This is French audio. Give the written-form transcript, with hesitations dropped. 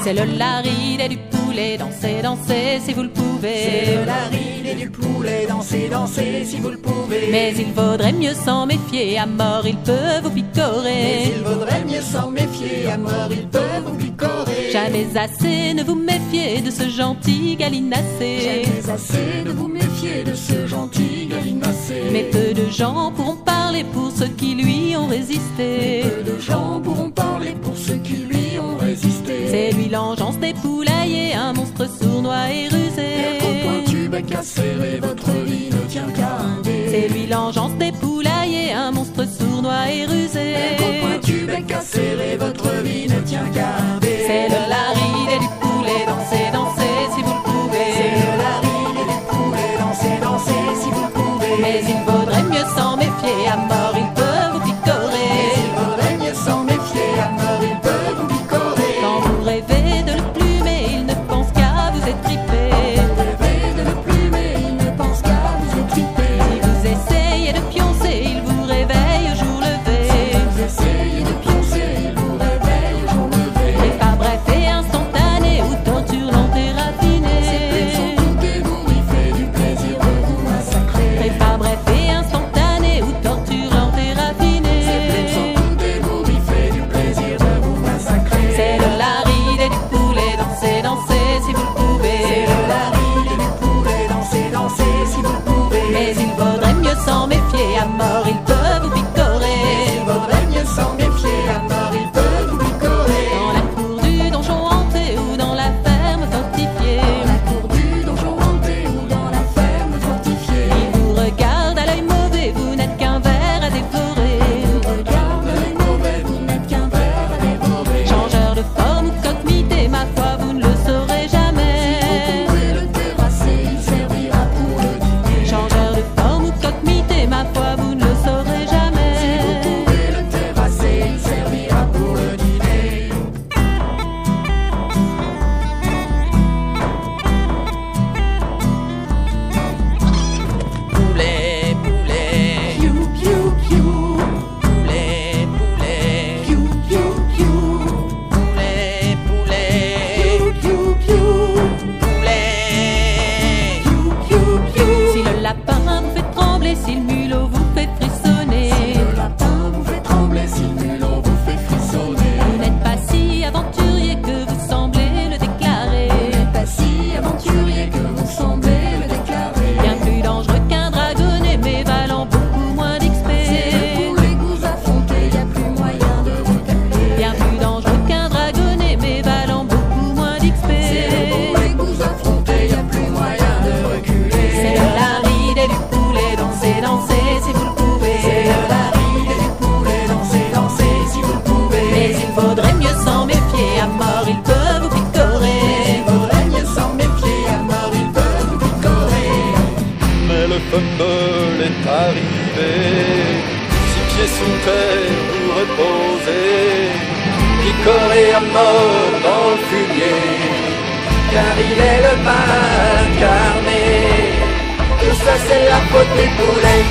C'est le laride et du poulet, dansez, dansez si vous le pouvez. C'est le laride et du poulet, dansez, dansez si vous le pouvez. Mais il vaudrait mieux s'en méfier, à mort il peut vous picorer. Mais il vaudrait mieux s'en méfier, à mort il peut vous picorer. Jamais assez ne vous méfiez de ce gentil gallinacé. Jamais assez ne vous méfiez de ce gentil gallinacé. Mais peu de gens pourront parler pour ceux qui lui ont résisté. Peu de gens pourront parler pour ceux qui lui ont résisté. C'est lui l'engeance des poulaillers, un monstre sournois et rusé. Au pointu bec acéré, votre vie ne tient qu'à un dé. C'est lui l'engeance des poulaillers, un monstre sournois et rusé. Au pointu bec acéré, votre vie ne tient qu'à un dé. C'est le laride et du poulet, dansez, dansez si vous le pouvez. C'est le laride et du poulet, dansez, dansez si vous le pouvez. Mais il vaudrait mieux s'en méfier, à mort il peut vous picorer. Mais il vaudrait mieux s'en méfier, à mort il peut vous picorer. Quand vous rêvez de le plumer, il ne pense qu'à vous étriper. Vous rêvez de le plumer, il ne pense qu'à vous étriper. Si vous essayez de pioncer, il vous réveille au jour levé. Vous essayez de pioncer, il vous réveille au jour levé. Et pas bref et instantané, ou torture lente et raffinée. Sans compter vous, il fait du plaisir de vous massacrer. Et pas bref et instantané, ou torture lente et raffinée. Sans compter vous, il fait du plaisir de vous massacrer. C'est le laride et du poulet, dansez, dansez si vous le pouvez. C'est le laride et du poulet, dansez, dansez si vous le pouvez. Mais il vaudrait mieux s'en méfier, à mort il peut vous picorer. Il vaudrait mieux s'en méfier, à mort il peut vous picorer. Dans la cour du donjon hanté ou dans la ferme fortifiée. Dans la cour du donjon hanté ou dans la ferme fortifiée. Il vous regarde à l'œil mauvais, vous n'êtes qu'un ver à dévorer. Regarde les mauvais, vous n'êtes qu'un ver à dévorer. Changeur de forme ou coque mitée, ma foi vous ne le saurez jamais. Vous pouvez le terrasser, il servira pour le dîner. Changeur de forme ou coque mitée, ma foi vous ne le saurez jamais. Vous pouvez le terrasser, il servira pour le dîner. Poulet, poulet, Piou, piou, piou. poulet, poulet, Piou, piou, piou. poulet, poulet, Piou, piou, piou. poulet. Piou, piou, piou. Si le lapin vous fait trembler, si le mulot vous fait frissonner. Le lapin vous fait trembler, si le mulot vous fait frissonner. Vous n'êtes pas si aventurier que vous semblez le déclarer. Pas si aventurier que vous semblez le déclarer. Bien plus dangereux qu'un dragonnet, mais valant beaucoup moins d'XP. Pour les goûts affrontés, y a plus moyen de reculer. Bien plus dangereux qu'un dragonnet, mais valant beaucoup moins d'XP. Pour les goûts affrontés, y a plus moyen de reculer. C'est le laride et du poulet, dansez, dansez si vous le pouvez. C'est le laride et du poulet, dansez, dansez si vous le pouvez. Mais il vaudrait mieux s'en méfier, à mort il peut vous picorer. Il vaudrait mieux s'en méfier, à mort il peut vous picorer. Mais le fumble est arrivé, 6 pieds sous terre vous reposez, picoré à mort dans le fumier, car il est le mal incarné. Tout ça c'est la faute des poulets.